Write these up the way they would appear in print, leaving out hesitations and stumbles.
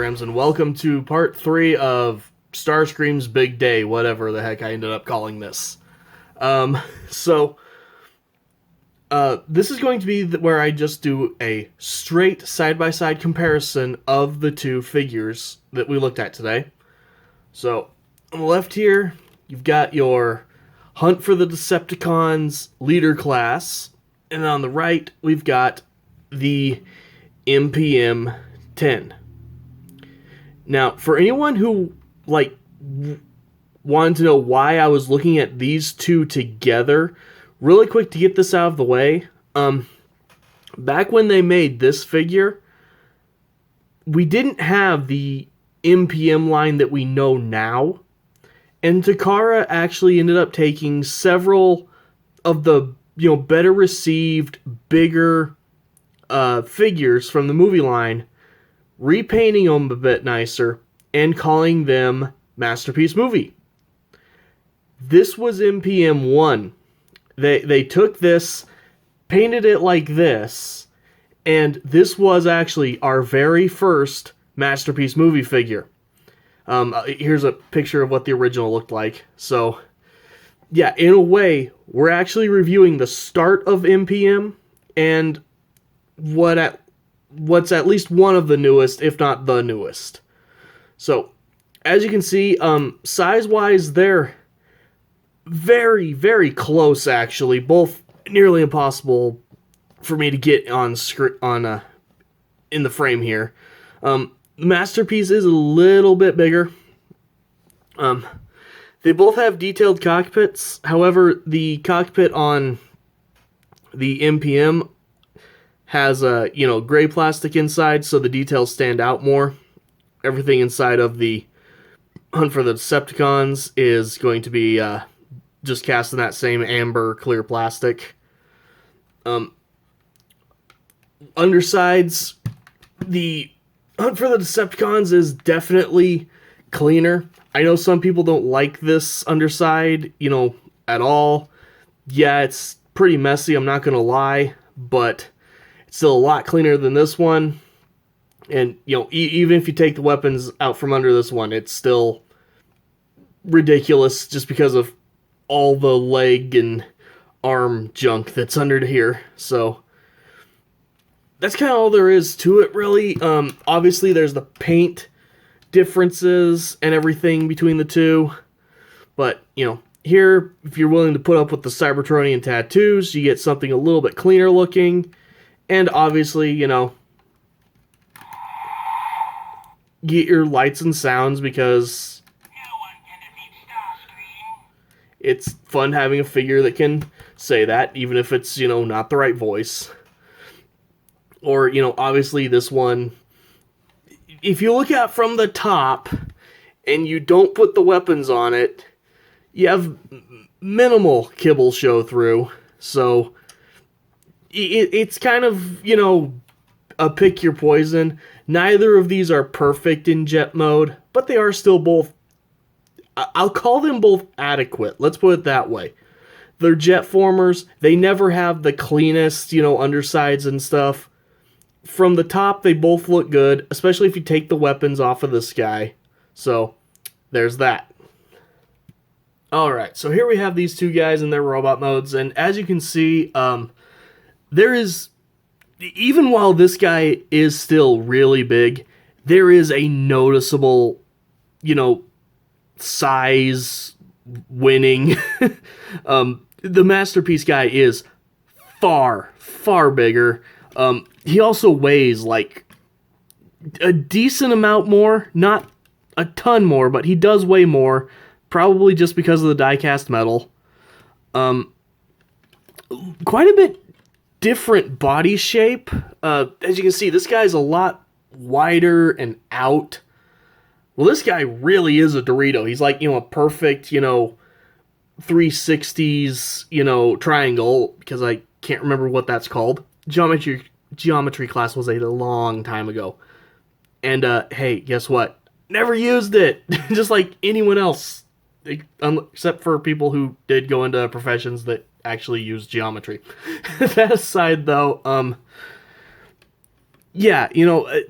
holograms, and welcome to part 3 of Starscream's Big Day, whatever the heck I ended up calling this. So, this is going to be where I just do a straight side-by-side comparison of the two figures that we looked at today. So, on the left here, you've got your Hunt for the Decepticons leader class, and on the right, we've got the MPM 10. Now, for anyone who wanted to know why I was looking at these two together, really quick to get this out of the way, back when they made this figure, we didn't have the MPM line that we know now, and Takara actually ended up taking several of the better received, bigger figures from the movie line, repainting them a bit nicer, and calling them Masterpiece Movie. This was MPM 1. They took this, painted it like this, and this was actually our very first Masterpiece Movie figure. Here's a picture of what the original looked like. So, yeah, in a way, we're actually reviewing the start of MPM and what's at least one of the newest, if not the newest. So, as you can see, size-wise, they're very, very close, actually. Both nearly impossible for me to get in the frame here. Masterpiece is a little bit bigger. They both have detailed cockpits. However, the cockpit on the MPM has gray plastic inside, so the details stand out more. Everything inside of the Hunt for the Decepticons is going to be just cast in that same amber clear plastic. Undersides, the Hunt for the Decepticons is definitely cleaner. I know some people don't like this underside, at all. Yeah, it's pretty messy, I'm not going to lie, but it's still a lot cleaner than this one. And, even if you take the weapons out from under this one, it's still ridiculous just because of all the leg and arm junk that's under here. So, that's kind of all there is to it, really. Obviously, there's the paint differences and everything between the two. But, here, if you're willing to put up with the Cybertronian tattoos, you get something a little bit cleaner looking. And obviously, get your lights and sounds because No one can defeat Starscream. it's fun having a figure that can say that, even if it's, not the right voice. Or, obviously this one, if you look at from the top and you don't put the weapons on it, you have minimal kibble show through. So it's kind of, a pick your poison. Neither of these are perfect in jet mode, but they are still both, I'll call them both adequate. Let's put it that way. They're jet formers. They never have the cleanest, undersides and stuff. From the top, they both look good, especially if you take the weapons off of this guy. So, there's that. Alright, so here we have these two guys in their robot modes, and as you can see, there is, even while this guy is still really big, there is a noticeable, size winning. The Masterpiece guy is far, far bigger. He also weighs like a decent amount more, not a ton more, but he does weigh more, probably just because of the die-cast metal. Quite a bit different body shape. As you can see, this guy's a lot wider and out. Well, this guy really is a Dorito. He's like, a perfect, 360s, triangle, because I can't remember what that's called. Geometry class was a long time ago. And, hey, guess what? Never used it! Just like anyone else. Except for people who did go into professions that actually use geometry. That aside, though, yeah,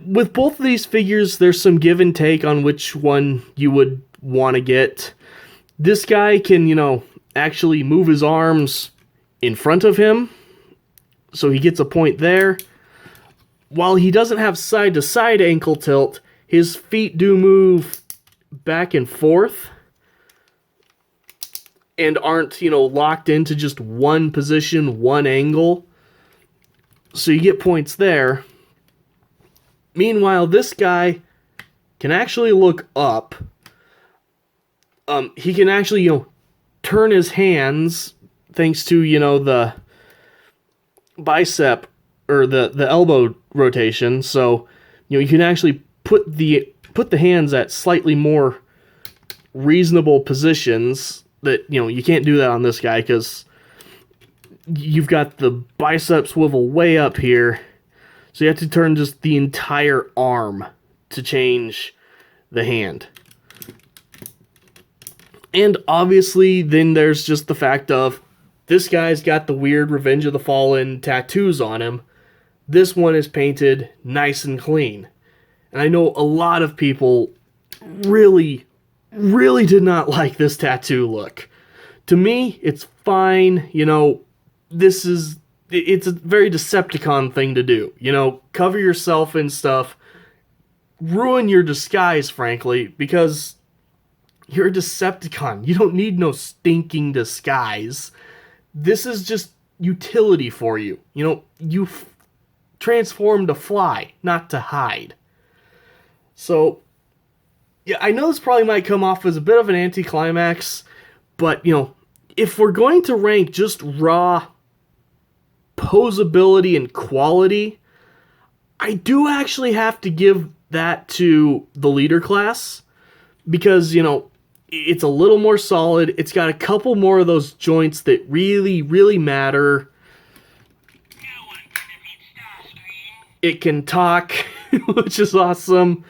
with both of these figures, there's some give and take on which one you would want to get. This guy can, actually move his arms in front of him, so he gets a point there. While he doesn't have side-to-side ankle tilt, his feet do move back and forth and aren't, locked into just one position, one angle. So you get points there. Meanwhile, this guy can actually look up. He can actually, turn his hands thanks to, the bicep or the elbow rotation. So, you can actually put the hands at slightly more reasonable positions that, you can't do that on this guy because you've got the bicep swivel way up here. So you have to turn just the entire arm to change the hand. And obviously, then there's just the fact of this guy's got the weird Revenge of the Fallen tattoos on him. This one is painted nice and clean. And I know a lot of people really, really did not like this tattoo look. To me, it's fine. It's a very Decepticon thing to do. Cover yourself in stuff. Ruin your disguise, frankly, because you're a Decepticon. You don't need no stinking disguise. This is just utility for you. You transform to fly, not to hide. So, yeah, I know this probably might come off as a bit of an anticlimax, but, if we're going to rank just raw posability and quality, I do actually have to give that to the leader class because, it's a little more solid. It's got a couple more of those joints that really, really matter. No one can defeat Starscream. It can talk, which is awesome.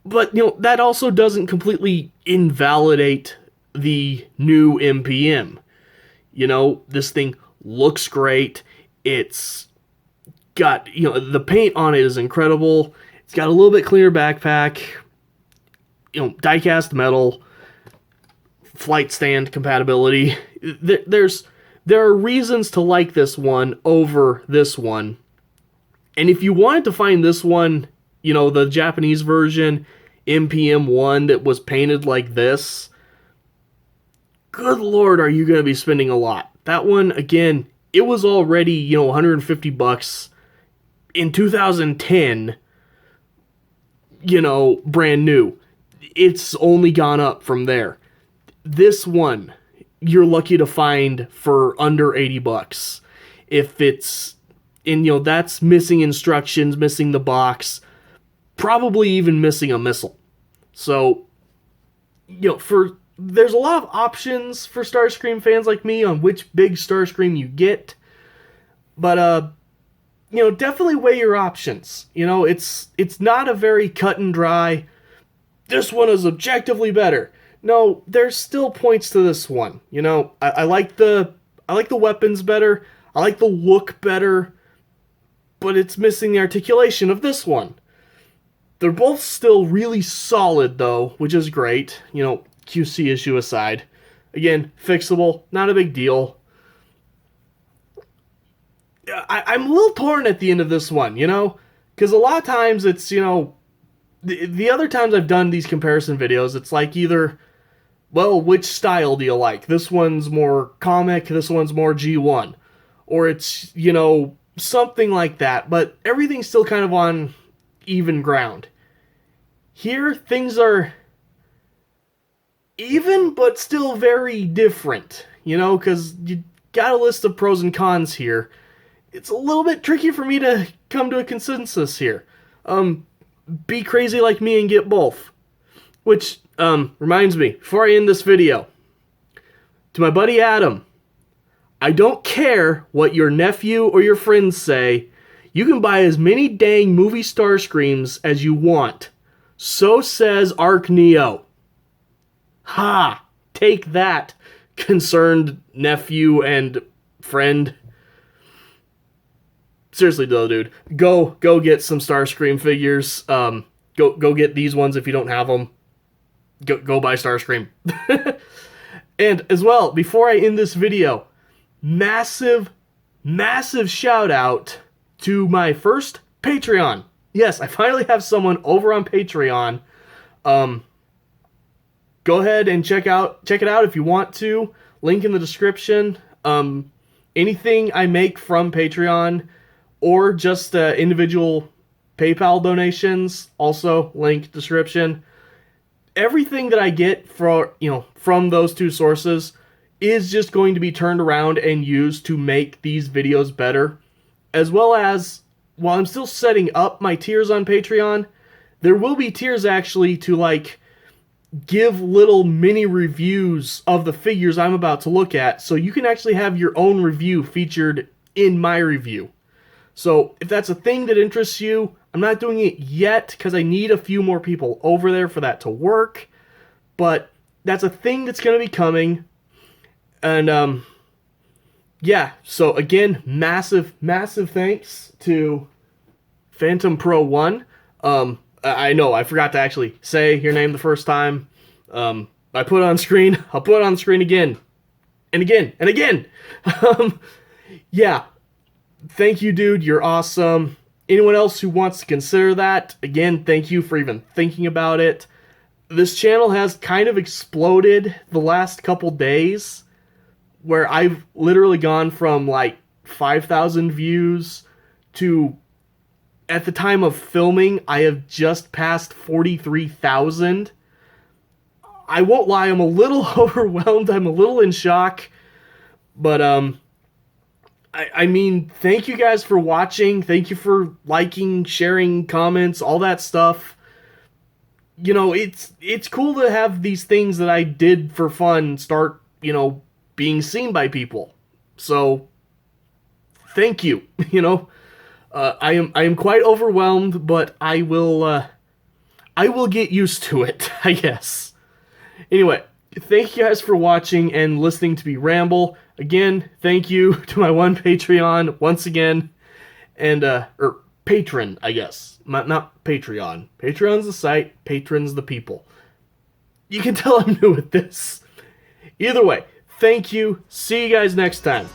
But, that also doesn't completely invalidate the new MPM. This thing looks great. It's got, the paint on it is incredible. It's got a little bit cleaner backpack. Die-cast metal, flight stand compatibility. There are reasons to like this one over this one. And if you wanted to find this one, the Japanese version, MPM1, that was painted like this, good lord, are you going to be spending a lot. That one, again, it was already, $150 in 2010, brand new. It's only gone up from there. This one, you're lucky to find for under $80. If it's that's missing instructions, missing the box, probably even missing a missile. So, there's a lot of options for Starscream fans like me on which big Starscream you get. But, definitely weigh your options. It's not a very cut and dry, this one is objectively better. No, there's still points to this one. I like the weapons better. I like the look better, but it's missing the articulation of this one. They're both still really solid though, which is great. QC issue aside. Again, fixable, not a big deal. I'm a little torn at the end of this one, because a lot of times it's, the other times I've done these comparison videos, it's like either, well, which style do you like? This one's more comic, this one's more G1. Or it's, something like that, but everything's still kind of on even ground. Here, things are even, but still very different, because you got a list of pros and cons here. It's a little bit tricky for me to come to a consensus here. Be crazy like me and get both. Which, reminds me, before I end this video, to my buddy Adam, I don't care what your nephew or your friends say, you can buy as many dang movie Starscreams as you want. So says ArcNeo. Ha! Take that, concerned nephew and friend. seriously though, dude, go get some Starscream figures. Go get these ones if you don't have them. Go buy Starscream. And as well, before I end this video, massive shout out to my first Patreon. Yes, I finally have someone over on Patreon. Go ahead and check it out if you want to. Link in the description. Anything I make from Patreon or just individual PayPal donations, also link description. Everything that I get from those two sources is just going to be turned around and used to make these videos better. As well as, while I'm still setting up my tiers on Patreon, there will be tiers actually to like give little mini reviews of the figures I'm about to look at, so you can actually have your own review featured in my review. So if that's a thing that interests you, I'm not doing it yet because I need a few more people over there for that to work, but that's a thing that's going to be coming. And yeah, so again, massive thanks to Phantom Pro 1. I know I forgot to actually say your name the first time. I put it on screen. I'll put it on screen again and again and again. Yeah, thank you, dude. You're awesome. Anyone else who wants to consider that, again, thank you for even thinking about it. This channel has kind of exploded the last couple days, where I've literally gone from like 5,000 views to, at the time of filming, I have just passed 43,000. I won't lie, I'm a little overwhelmed. I'm a little in shock. But, I mean, thank you guys for watching. Thank you for liking, sharing, comments, all that stuff. You know, it's cool to have these things that I did for fun start, being seen by people. So, thank you. I am quite overwhelmed, but I will get used to it, I guess. Anyway, thank you guys for watching and listening to me ramble. Again, thank you to my one Patreon once again, and or patron, I guess, not Patreon. Patreon's the site, patrons the people. You can tell I'm new at this. Either way, thank you. See you guys next time.